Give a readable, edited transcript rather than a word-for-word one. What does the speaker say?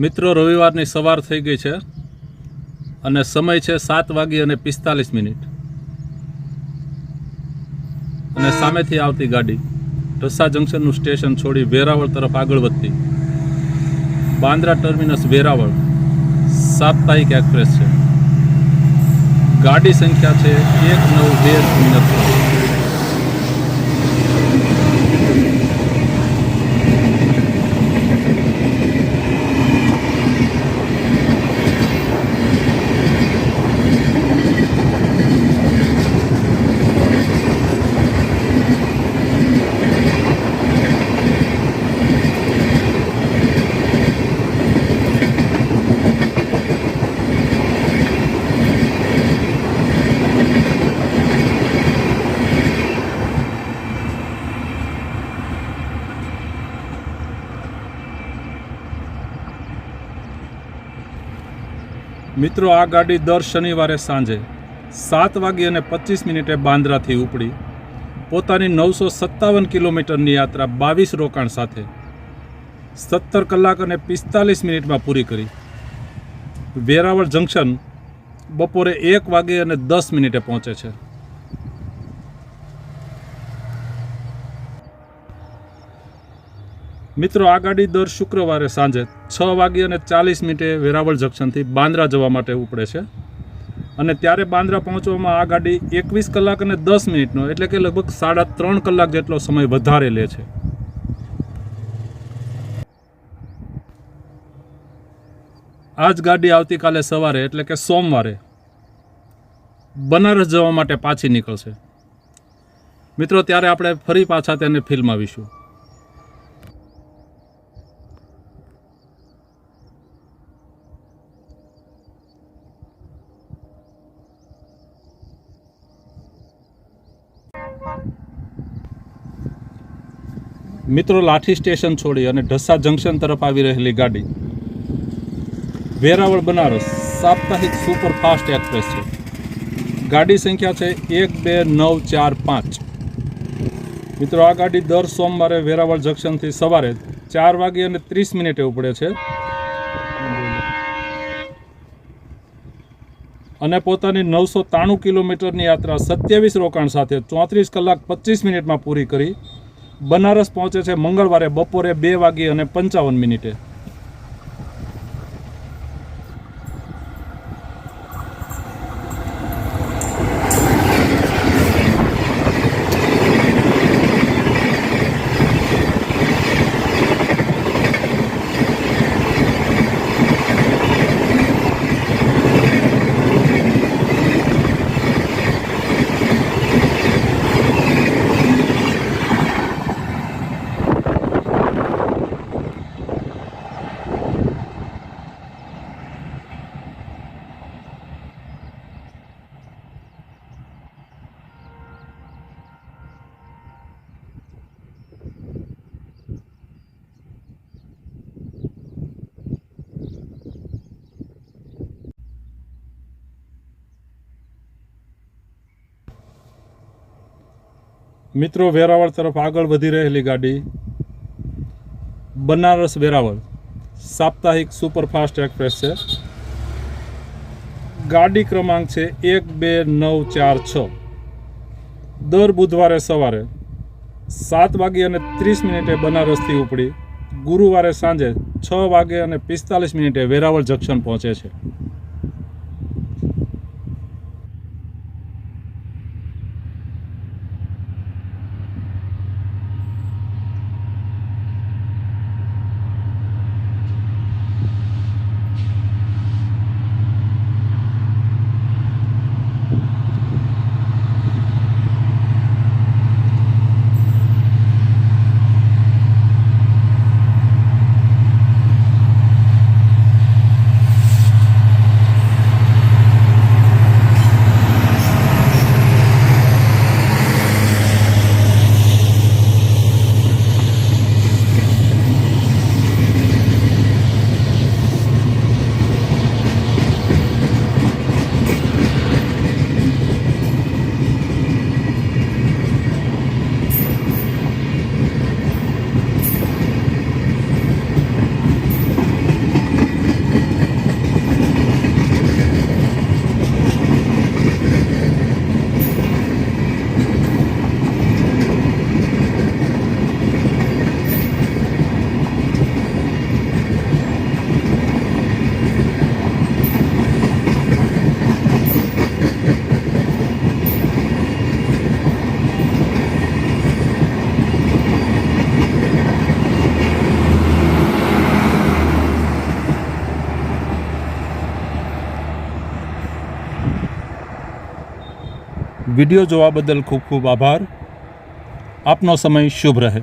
મિત્રો, રવિવારની સવાર થઈ ગઈ છે અને સમય છે 7:45 અને સામેથી આવતી ગાડી ઢસા જંકશનનું સ્ટેશન છોડી વેરાવળ તરફ આગળ વધતી બાંદ્રા ટર્મિનસ વેરાવળ સાપ્તાહિક એક્સપ્રેસ છે. ગાડી સંખ્યા છે 1920. મિત્રો, આ ગાડી દર શનિવારે સાંજે 7:25 બાંદ્રાથી ઉપડી પોતાની 957 કિલોમીટરની યાત્રા 22 રોકાણ સાથે 17 કલાક અને 45 મિનિટમાં પૂરી કરી વેરાવળ જંકશન બપોરે 1:10 પહોંચે છે. મિત્રો, આ ગાડી દર શુક્રવારે સાંજે 6:40 વેરાવળ જંકશનથી બાંદ્રા જવા માટે ઉપડે છે અને ત્યારે બાંદ્રા પહોંચવામાં આ ગાડી 21 કલાક અને 10 મિનિટનો એટલે કે લગભગ 3.5 કલાક જેટલો સમય વધારે લે છે. આ જ ગાડી આવતીકાલે સવારે એટલે કે સોમવારે બનારસ જવા માટે પાછી નીકળશે. મિત્રો, ત્યારે આપણે ફરી પાછા તેને ફિલ્માવીશું. મિત્રો, લાઠી સ્ટેશન છોડી અને ઢસા જંકશન તરફ આવી રહેલી ગાડી વેરાવળ બનારસ સાપ્તાહિક સુપરફાસ્ટ એક્સપ્રેસ છે. ગાડી સંખ્યા છે 12945. મિત્રો, આ ગાડી દર સોમવારે વેરાવળ જંકશનથી સવારે 4:30 ઉપડે છે અને પોતાની 993 કિલોમીટરની યાત્રા 27 રોકાણ સાથે 34 કલાક 25 મિનિટમાં પૂરી કરી બનારસ પહોંચે છે મંગળવારે બપોરે 2:55. મિત્રો, વેરાવળ તરફ આગળ વધી રહેલી ગાડી બનારસ વેરાવળ સાપ્તાહિક સુપરફાસ્ટ એક્સપ્રેસ છે. ગાડી ક્રમાંક છે 12946. દર બુધવારે સવારે 7:30 બનારસથી ઉપડી ગુરુવારે સાંજે 6:45 વેરાવળ જંકશન પહોંચે છે. વિડીયો જોવા બદલ ખૂબ ખૂબ આભાર. આપનો સમય શુભ રહે.